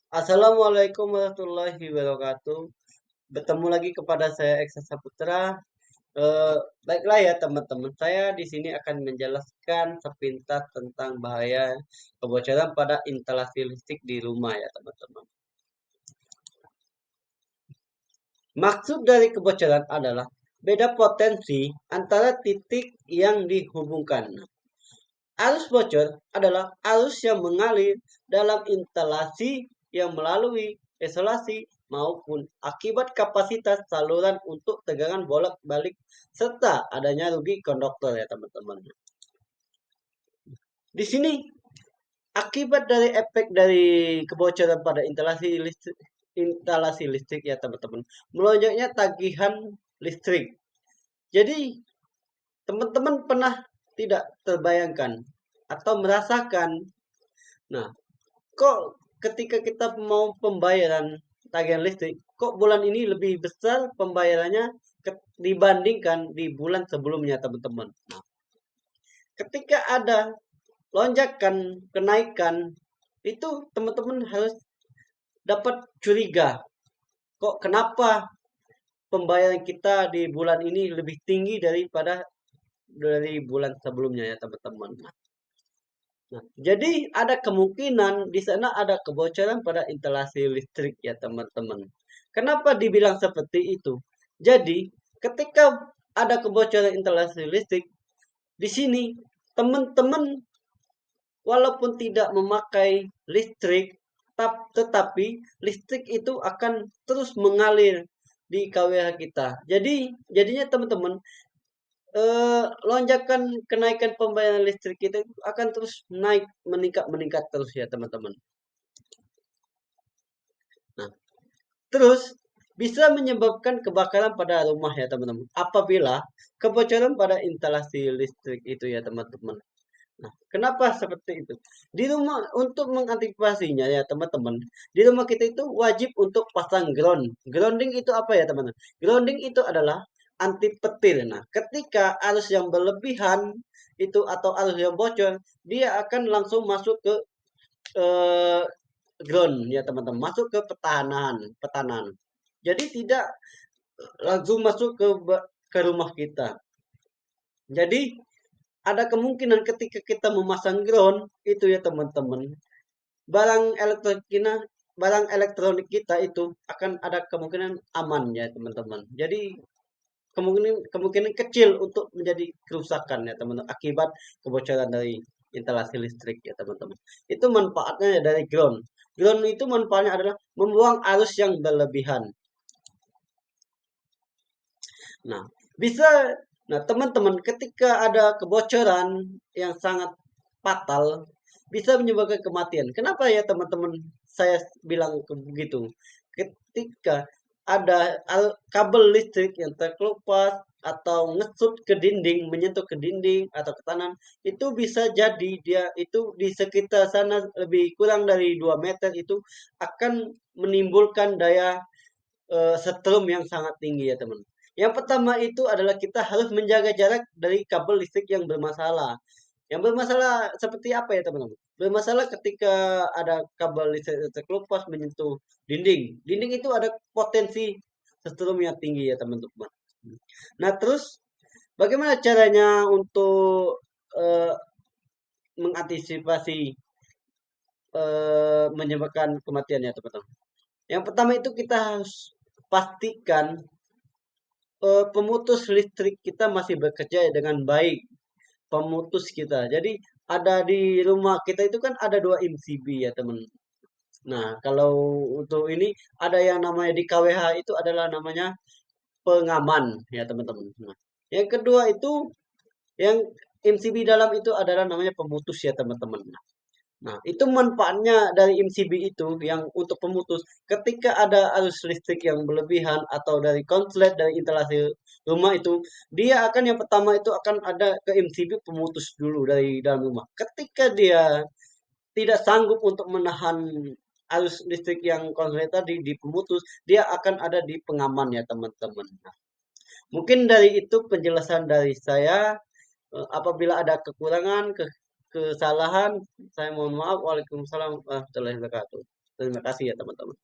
Assalamualaikum warahmatullahi wabarakatuh. Bertemu lagi kepada saya Eksa Saputra. Eh, Baiklah ya teman-teman, saya di sini akan menjelaskan sepintas tentang bahaya kebocoran pada instalasi listrik di rumah ya teman-teman. Maksud dari kebocoran adalah beda potensi antara titik yang dihubungkan. Arus bocor adalah arus yang mengalir dalam instalasi yang melalui isolasi maupun akibat kapasitas saluran untuk tegangan bolak-balik serta adanya rugi konduktor ya teman-teman. Di sini akibat dari efek dari kebocoran pada instalasi listrik ya teman-teman. Melonjaknya tagihan listrik. Jadi teman-teman pernah tidak terbayangkan atau merasakan, nah, kok ketika kita mau pembayaran tagihan listrik, kok bulan ini lebih besar pembayarannya dibandingkan di bulan sebelumnya, teman-teman. Nah, ketika ada lonjakan kenaikan, itu teman-teman harus dapat curiga. Kok kenapa pembayaran kita di bulan ini lebih tinggi daripada dari bulan sebelumnya ya, teman-teman. Nah, jadi ada kemungkinan di sana ada kebocoran pada instalasi listrik ya teman-teman. Kenapa dibilang seperti itu? Jadi ketika ada kebocoran instalasi listrik, di sini teman-teman walaupun tidak memakai listrik, tetapi listrik itu akan terus mengalir di KWH kita. Jadinya teman-teman, lonjakan kenaikan pembayaran listrik kita itu akan terus naik, meningkat terus ya teman-teman. Nah, terus bisa menyebabkan kebakaran pada rumah ya teman-teman. Apabila kebocoran pada instalasi listrik itu ya teman-teman. Nah, kenapa seperti itu? Di rumah untuk mengantisipasinya ya teman-teman. Di rumah kita itu wajib untuk pasang grounding itu apa ya teman-teman? Grounding itu adalah anti petir. Nah, ketika arus yang berlebihan itu atau arus yang bocor, dia akan langsung masuk ke eh, ground ya teman-teman, masuk ke petanan. Jadi tidak langsung masuk ke rumah kita. Jadi ada kemungkinan ketika kita memasang ground itu ya teman-teman, barang elektronik kita, barang elektronik kita itu akan ada kemungkinan aman ya teman-teman. Jadi kemungkinan kemungkinan kecil untuk menjadi kerusakan ya teman-teman akibat kebocoran dari instalasi listrik ya teman-teman. Itu manfaatnya ya dari ground. Ground itu manfaatnya adalah membuang arus yang berlebihan. Nah, bisa nah teman-teman ketika ada kebocoran yang sangat fatal bisa menyebabkan kematian. Kenapa ya teman-teman saya bilang begitu? Ketika ada kabel listrik yang terkelupas atau ngesut ke dinding, menyentuh ke dinding atau ke tanah, itu bisa jadi dia itu di sekitar sana lebih kurang dari 2 meter itu akan menimbulkan daya setrum yang sangat tinggi ya teman. Yang pertama itu adalah kita harus menjaga jarak dari kabel listrik yang bermasalah. Yang bermasalah seperti apa ya teman-teman? Bermasalah ketika ada kabel listrik terkelupas menyentuh dinding. Dinding itu ada potensi setrum yang tinggi ya teman-teman. Nah terus bagaimana caranya untuk eh, mengantisipasi menyebabkan kematian ya teman-teman? Yang pertama itu kita harus pastikan pemutus listrik kita masih bekerja dengan baik, pemutus kita. Jadi ada di rumah kita itu kan ada 2 MCB ya teman. Nah kalau untuk ini ada yang namanya di KWH itu adalah namanya pengaman ya teman-teman. Nah, yang kedua itu yang MCB dalam itu adalah namanya pemutus ya teman-teman. Nah, itu manfaatnya dari MCB itu yang untuk pemutus. Ketika ada arus listrik yang berlebihan atau dari konslet dari instalasi rumah itu, dia akan yang pertama itu akan ada ke MCB pemutus dulu dari dalam rumah. Ketika dia tidak sanggup untuk menahan arus listrik yang konslet tadi di pemutus, dia akan ada di pengaman ya teman-teman. Nah, mungkin dari itu penjelasan dari saya. Apabila ada kekurangan, kesalahan, saya mohon maaf. Waalaikumsalam warahmatullahi wabarakatuh. Terima kasih ya teman-teman.